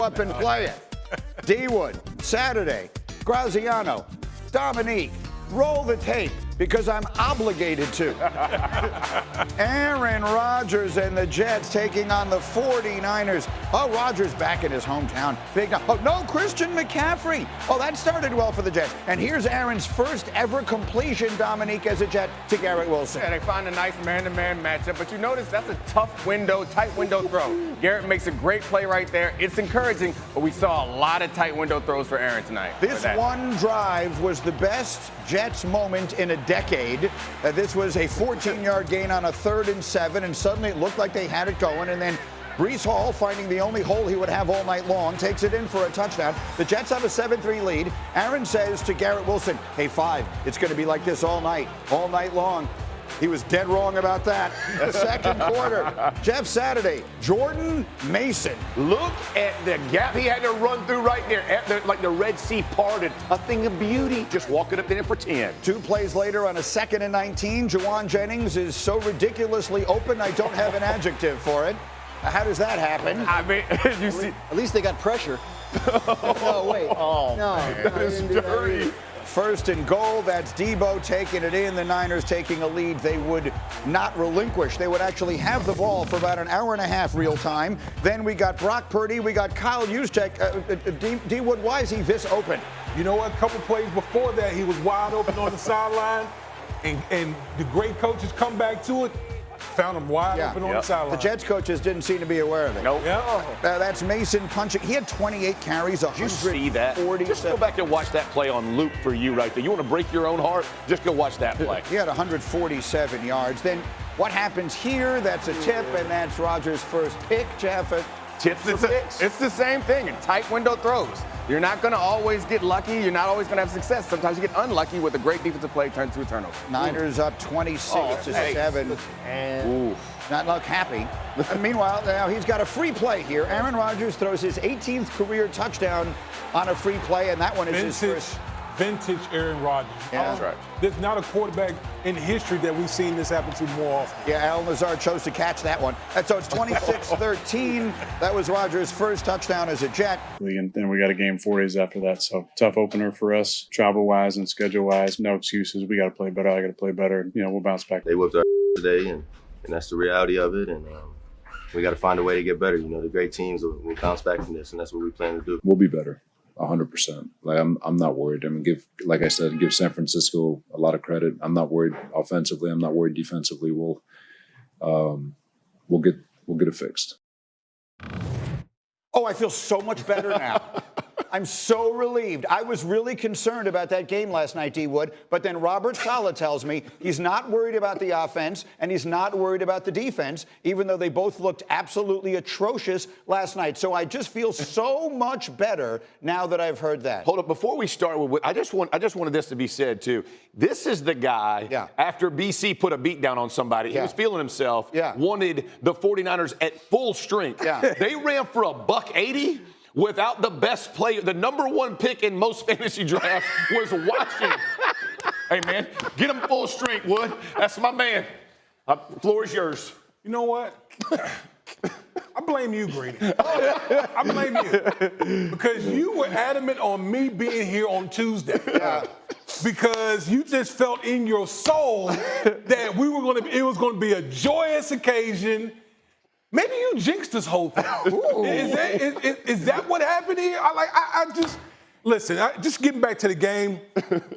up and play it. D-Wood, Saturday, Graziano, Domonique, roll the tape because I'm obligated to. Aaron Rodgers and the Jets taking on the 49ers. Oh, Rodgers back in his hometown. Big no. Oh, no, Christian McCaffrey. Oh, that started well for the Jets. And here's Aaron's first ever completion, Domonique, as a Jet to Garrett Wilson. Yeah, they find a nice man-to-man matchup, but you notice that's a tough window, tight window throw. Garrett makes a great play right there. It's encouraging, but we saw a lot of tight window throws for Aaron tonight. This one drive was the best Jets moment in a decade. This was a 14-yard gain on a 3rd and 7, and suddenly it looked like they had it going, and then Breece Hall, finding the only hole he would have all night long, takes it in for a touchdown. The Jets have a 7-3 lead. Aaron says to Garrett Wilson, hey, 5, it's going to be like this all night long. He was dead wrong about that. The second quarter, Jeff Saturday, Jordan Mason. Look at the gap he had to run through right there, like the Red Sea parted. A thing of beauty, just walking up there for 10. 2 plays later on a 2nd and 19, Juwan Jennings is so ridiculously open, I don't have an adjective for it. How does that happen? I mean, you see. At least they got pressure. No, wait. Oh, no, that is dirty. 1st and goal, that's Debo taking it in. The Niners taking a lead they would not relinquish. They would actually have the ball for about an hour and a half real time. Then we got Brock Purdy, we got Kyle Juszczyk. D-Wood, why is he this open? You know what? A couple plays before that, he was wide open on the sideline, and the great coaches come back to it. Found him wide open on the sideline. The Jets coaches didn't seem to be aware of it. Nope. That's Mason punching. He had 28 carries, 147. You see that? Just go back and watch that play on loop for you right there. You want to break your own heart? Just go watch that play. He had 147 yards. Then what happens here? That's a tip, and that's Rodgers' first pick. Jeff, Tips, it's the same thing. Tight window throws. You're not going to always get lucky. You're not always going to have success. Sometimes you get unlucky with a great defensive play turned to a turnover. Niners up 26-7. And not look happy. And meanwhile, now he's got a free play here. Aaron Rodgers throws his 18th career touchdown on a free play, and that one is his first. Vintage Aaron Rodgers. Yeah. That's right. There's not a quarterback in history that we've seen this happen to more often. Yeah, Alan Lazard chose to catch that one. And so it's 26-13. That was Rodgers' first touchdown as a Jet. And then we got a game 4 days after that. So tough opener for us, travel-wise and schedule-wise. No excuses. We got to play better. I got to play better. You know, we'll bounce back. They whipped our today, and that's the reality of it. And we got to find a way to get better. You know, the great teams will bounce back from this, and that's what we plan to do. We'll be better. 100%. Like I'm not worried. I mean, like I said, give San Francisco a lot of credit. I'm not worried offensively. I'm not worried defensively. We'll get it fixed. Oh, I feel so much better now. I'm so relieved. I was really concerned about that game last night, D-Wood, but then Robert Saleh tells me he's not worried about the offense and he's not worried about the defense, even though they both looked absolutely atrocious last night. So I just feel so much better now that I've heard that. Hold up, before we start with, I just wanted this to be said too. This is the guy, after BC put a beat down on somebody, he was feeling himself, wanted the 49ers at full strength. They ran for $180. Without the best player, the #1 pick in most fantasy drafts was watching. Hey, man, get him full strength, Wood. That's my man. Floor is yours. You know what? I blame you, Greeny. I blame you. Because you were adamant on me being here on Tuesday. Because you just felt in your soul that it was going to be a joyous occasion. Maybe you jinxed this whole thing. Is that what happened here? Just getting back to the game.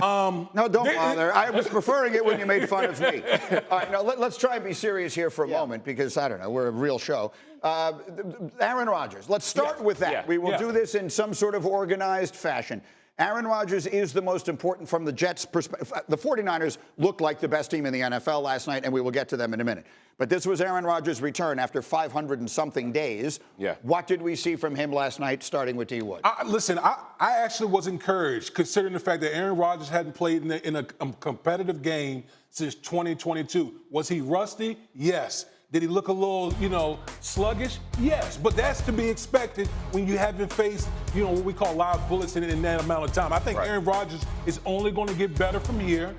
No, don't bother. I was preferring it when you made fun of me. All right, now let's try and be serious here for a moment because, I don't know, we're a real show. Aaron Rodgers, let's start with that. We will do this in some sort of organized fashion. Aaron Rodgers is the most important from the Jets' perspective. The 49ers looked like the best team in the NFL last night, and we will get to them in a minute. But this was Aaron Rodgers' return after 500 and something days. What did we see from him last night, starting with D-Wood? Listen, I actually was encouraged, considering the fact that Aaron Rodgers hadn't played in a competitive game since 2022. Was he rusty? Yes. Did he look a little, sluggish? Yes, but that's to be expected when you haven't faced, what we call live bullets in that amount of time. I think Aaron Rodgers is only going to get better from here.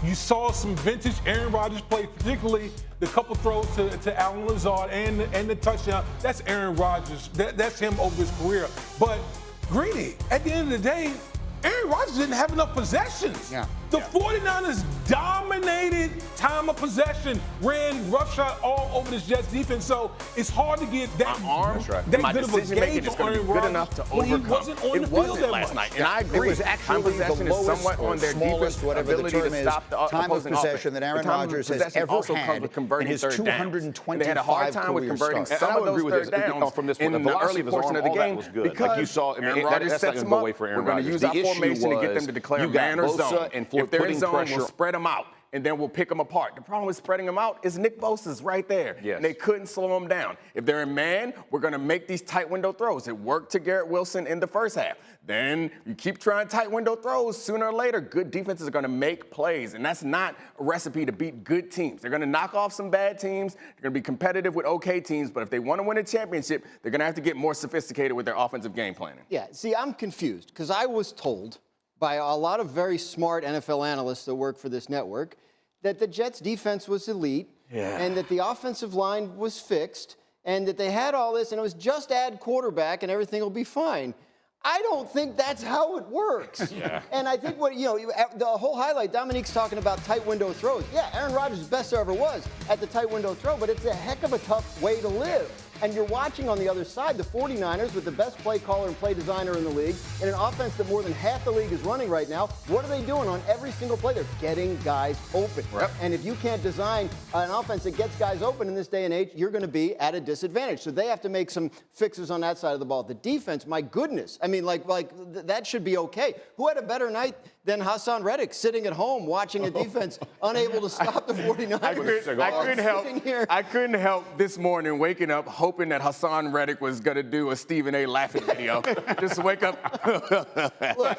You saw some vintage Aaron Rodgers play, particularly the couple throws to Allen Lazard and the touchdown. That's Aaron Rodgers. That's him over his career. But Greeny, at the end of the day, Aaron Rodgers didn't have enough possessions. The 49ers dominated time of possession, ran roughshod all over this Jets defense. So it's hard to get that My good of a decision making gauge is going on to Aaron be good Rodgers enough to when he overcome. wasn't on It the field wasn't that last much. night, and I agree. It was actually time possession the is somewhat lowest on their or smallest, defense, whatever the ability term to is, stop the time of opposing possession offense. that Aaron The time of Rodgers has possession ever also comes had with in converting his third downs. 225 They had a hard time with career converting starts. some And I of would those agree with third this. downs From this in point, the the velocity early of his portion arm, of the all that game. was good. Like Because you saw, I mean, Aaron Rodgers that's not sets gonna them go up. away for Aaron We're going to Rodgers. use our The issue formation to get them was to declare you got man or Bosa zone. and Floyd If they're in putting zone, pressure. we'll spread them out, and then we'll pick them apart. The problem with spreading them out is Nick Bosa's right there, and they couldn't slow them down. If they're in man, we're going to make these tight window throws. It worked to Garrett Wilson in the first half. Then you keep trying tight window throws. Sooner or later, good defenses are going to make plays, and that's not a recipe to beat good teams. They're going to knock off some bad teams. They're going to be competitive with okay teams, but if they want to win a championship, they're going to have to get more sophisticated with their offensive game planning. Yeah, see, I'm confused because I was told by a lot of very smart NFL analysts that work for this network that the Jets' defense was elite and that the offensive line was fixed and that they had all this and it was just add quarterback and everything will be fine. I don't think that's how it works. And I think the whole highlight, Domonique's talking about tight window throws. Yeah, Aaron Rodgers is the best there ever was at the tight window throw, but it's a heck of a tough way to live. And you're watching on the other side the 49ers with the best play caller and play designer in the league in an offense that more than half the league is running right now. What are they doing on every single play? They're getting guys open. And if you can't design an offense that gets guys open in this day and age, you're going to be at a disadvantage. So they have to make some fixes on that side of the ball. The defense, my goodness. I mean, that should be okay. Who had a better night than Hassan Reddick sitting at home watching a defense unable to stop the 49ers? I couldn't help this morning waking up hoping that Hassan Reddick was going to do a Stephen A. laughing video. Just wake up. Look,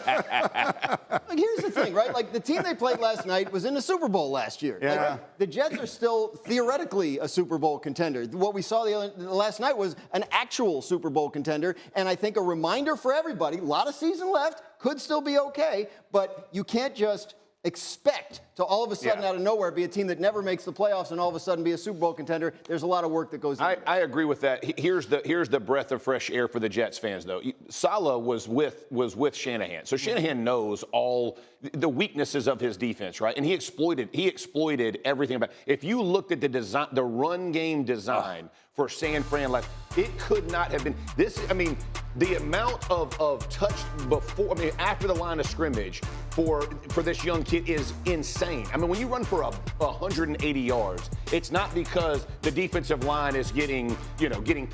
here's the thing, right? Like, the team they played last night was in the Super Bowl last year. Like, the Jets are still theoretically a Super Bowl contender. What we saw last night was an actual Super Bowl contender, and I think a reminder for everybody, a lot of season left, could still be okay, but you can't just expect to all of a sudden out of nowhere be a team that never makes the playoffs and all of a sudden be a Super Bowl contender. There's a lot of work that goes into it. I agree with that. Here's the breath of fresh air for the Jets fans, though. Saleh was with Shanahan, so Shanahan knows all the weaknesses of his defense, right? And he exploited everything about it. If you looked at the design, the run game design for San Fran, it could not have been this. I mean, the amount of touch after the line of scrimmage for this young kid is insane. I mean, when you run for 180 yards, it's not because the defensive line is getting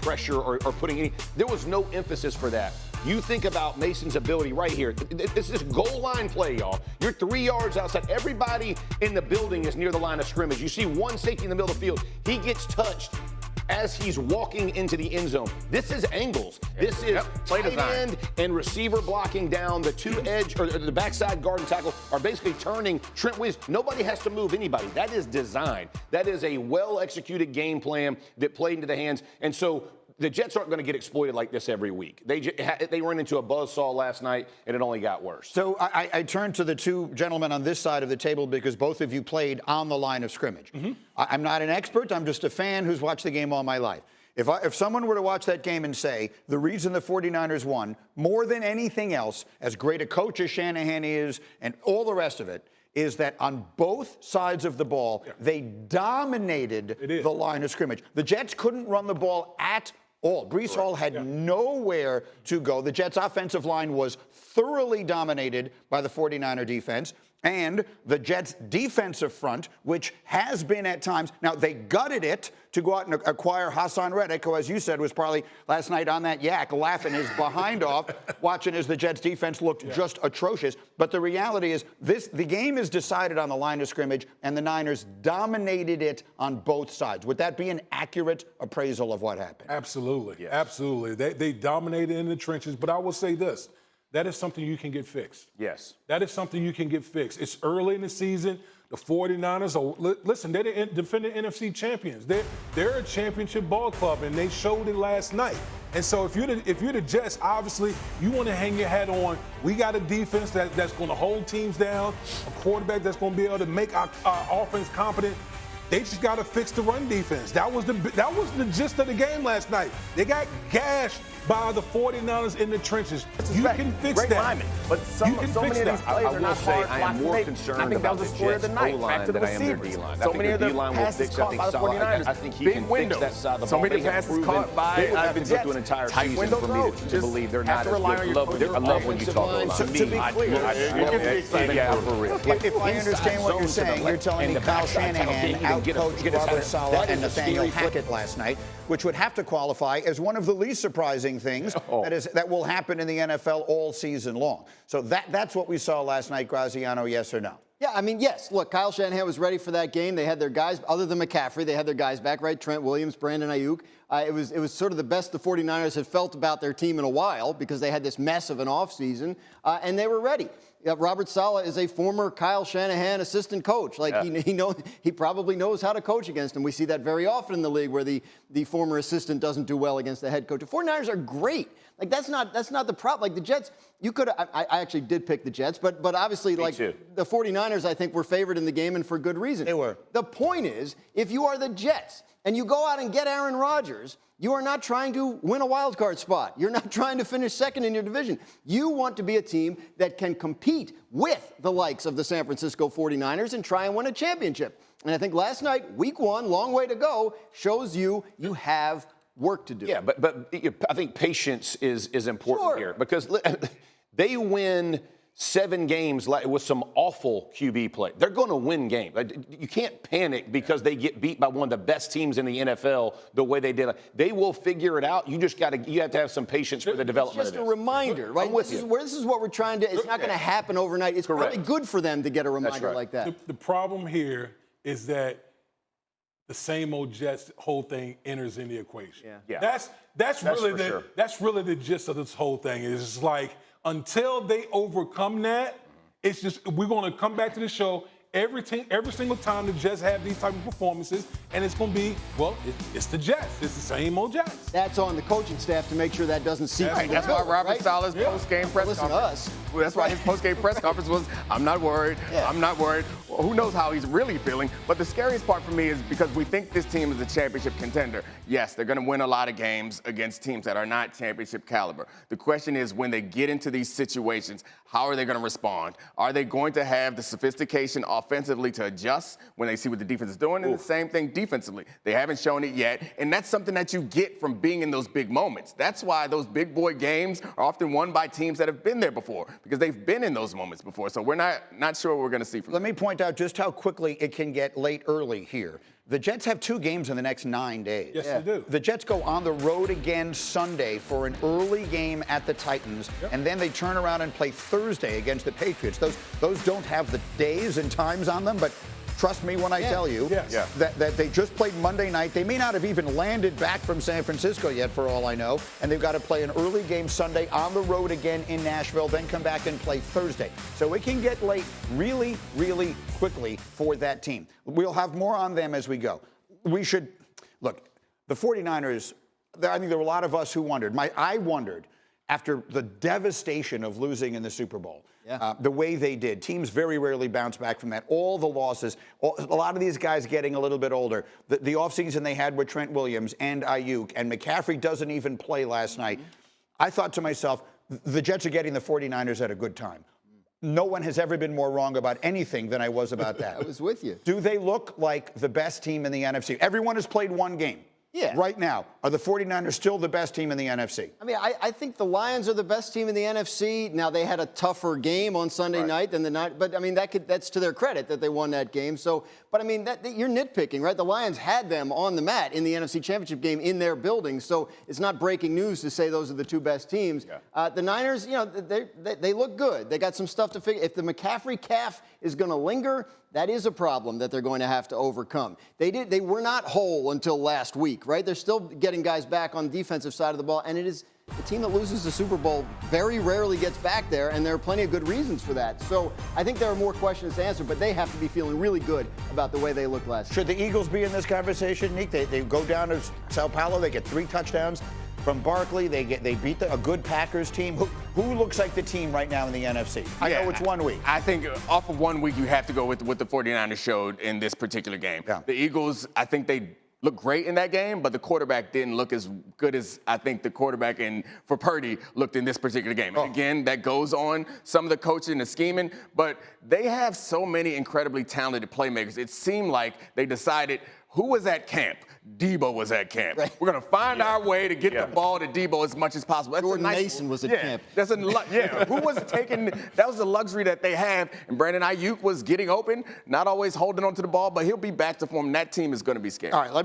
pressure or putting any. There was no emphasis for that. You think about Mason's ability right here. This is goal line play, y'all. You're 3 yards outside. Everybody in the building is near the line of scrimmage. You see one safety in the middle of the field. He gets touched as he's walking into the end zone. This is angles. This is tight end and receiver blocking down. The two edge or the backside guard and tackle are basically turning Trent Williams. Nobody has to move anybody. That is design. That is a well-executed game plan that played into the hands. And so the Jets aren't going to get exploited like this every week. They ran into a buzzsaw last night, and it only got worse. So I turn to the two gentlemen on this side of the table because both of you played on the line of scrimmage. I'm not an expert. I'm just a fan who's watched the game all my life. If someone were to watch that game and say, the reason the 49ers won, more than anything else, as great a coach as Shanahan is and all the rest of it, is that on both sides of the ball, they dominated the line of scrimmage. The Jets couldn't run the ball at all. Breece Hall had nowhere to go. The Jets' offensive line was thoroughly dominated by the 49er defense. And the Jets' defensive front, which has been at times, now they gutted it to go out and acquire Hassan Reddick, who, as you said, was probably last night on that yak laughing his behind off, watching as the Jets' defense looked just atrocious. But the reality is the game is decided on the line of scrimmage, and the Niners dominated it on both sides. Would that be an accurate appraisal of what happened? Absolutely. Yes. Absolutely. They dominated in the trenches, but I will say this. That is something you can get fixed. Yes. That is something you can get fixed. It's early in the season. The 49ers listen, they're the defending NFC champions. They're a championship ball club, and they showed it last night. And so if you're the Jets, obviously you want to hang your hat on. We got a defense that's going to hold teams down, a quarterback that's going to be able to make our offense competent. They just got to fix the run defense. That was the gist of the game last night. They got gashed by the 49ers in the trenches. You can fix Great that. linemen, but so many of these plays are not hard I am more blocks. concerned I think that about was the the story of Jets the night. O-line Back to the than I am their receivers. D-line. So I many think of the the D-line will passes fix. I caught think by the Salah, 49ers. I think he Big can fix windows. that side of the So ball. many They have passes proven caught by they would have the to go Jets. through an entire Tight season window for me throws. to Just believe they're have not to as rely good. on your coaching I love when you talk line. O-line. To be clear, for real. if I understand what you're saying, you're telling me Kyle Shanahan outcoached Robert Saleh and Nathaniel Hackett last night, which would have to qualify as one of the least surprising things that will happen in the NFL all season long. So that's what we saw last night, Graziano, yes or no? Yeah, I mean, yes. Look, Kyle Shanahan was ready for that game. They had their guys, other than McCaffrey, they had their guys back, right? Trent Williams, Brandon Ayuk. It was sort of the best the 49ers had felt about their team in a while because they had this mess of an offseason, and they were ready. Robert Saleh is a former Kyle Shanahan assistant coach. Like he probably knows how to coach against him. We see that very often in the league where the former assistant doesn't do well against the head coach. The 49ers are great. Like that's not the problem. Like the Jets, you could I actually did pick the Jets, but obviously the 49ers I think were favored in the game and for good reason. They were. The point is, if you are the Jets and you go out and get Aaron Rodgers, you are not trying to win a wild card spot. You're not trying to finish second in your division. You want to be a team that can compete with the likes of the San Francisco 49ers and try and win a championship. And I think last night, week one, long way to go, shows you have work to do. Yeah, but I think patience is important here because they win 7 games with some awful QB play. They're going to win games. You can't panic because they get beat by one of the best teams in the NFL the way they did. They will figure it out. You have to have some patience for the development It's just of this. a reminder, right? This is what we're trying to. It's not going to happen overnight. It's probably good for them to get a reminder like that. The problem here is that the same old Jets whole thing enters in the equation. Yeah. That's really the gist of this whole thing. Is like until they overcome that, it's just we're going to come back to the show every single time the Jets have these type of performances, and it's going to be it's the Jets. It's the same old Jets. That's on the coaching staff to make sure that doesn't seep. That's why Robert Saleh's post-game press Listen conference. to us. Well, that's why his post-game press conference was, I'm not worried. I'm not worried. Well, who knows how he's really feeling? But the scariest part for me is because we think this team is a championship contender. Yes, they're going to win a lot of games against teams that are not championship caliber. The question is, when they get into these situations, how are they going to respond? Are they going to have the sophistication offensively to adjust when they see what the defense is doing? And the same thing defensively. They haven't shown it yet. And that's something that you get from being in those big moments. That's why those big boy games are often won by teams that have been there before, because they've been in those moments before. So we're not sure what we're going to see from them. Let me point out just how quickly it can get late early here. The Jets have 2 games in the next 9 days. Yes, they do. The Jets go on the road again Sunday for an early game at the Titans, and then they turn around and play Thursday against the Patriots. Those don't have the days and times on them, but trust me when I tell you that they just played Monday night. They may not have even landed back from San Francisco yet, for all I know, and they've got to play an early game Sunday on the road again in Nashville, then come back and play Thursday. So it can get late really, really quickly for that team. We'll have more on them as we go. Look, the 49ers, I think there were a lot of us who wondered. I wondered after the devastation of losing in the Super Bowl. The way they did. Teams very rarely bounce back from that. All the losses, a lot of these guys getting a little bit older. The offseason they had with Trent Williams and Ayuk, and McCaffrey doesn't even play last night. I thought to myself, the Jets are getting the 49ers at a good time. No one has ever been more wrong about anything than I was about that. I was with you. Do they look like the best team in the NFC? Everyone has played one game. Right now, are the 49ers still the best team in the NFC? I mean, I think the Lions are the best team in the NFC. Now, they had a tougher game on Sunday night than the night, but I mean, that's to their credit that they won that game. So, but I mean, you're nitpicking, right? The Lions had them on the mat in the NFC Championship game in their building, so it's not breaking news to say those are the 2 best teams. The Niners, they look good. They got some stuff to figure. If the McCaffrey calf is going to linger, that is a problem that they're going to have to overcome. They were not whole until last week, right? They're still getting guys back on the defensive side of the ball, and it is The team that loses the Super Bowl very rarely gets back there, and there are plenty of good reasons for that. So I think there are more questions to answer, but they have to be feeling really good about the way they looked last year. Should the Eagles be in this conversation, Nick? They go down to Sao Paulo, they get 3 touchdowns from Barkley, they beat a good Packers team. Who looks like the team right now in the NFC? I know it's 1 week. I think off of 1 week, you have to go with what the 49ers showed in this particular game. Yeah. The Eagles, I think they looked great in that game, but the quarterback didn't look as good as I think the quarterback for Purdy looked in this particular game. And again, that goes on some of the coaching and scheming, but they have so many incredibly talented playmakers. It seemed like they decided who was at camp. Debo was at camp. Right. We're going to find our way to get the ball to Debo as much as possible. That's Jordan a nice, Mason was at camp. That's who was taking? That was the luxury that they have. And Brandon Ayuk was getting open, not always holding onto the ball, but he'll be back to form. That team is going to be scary. All right,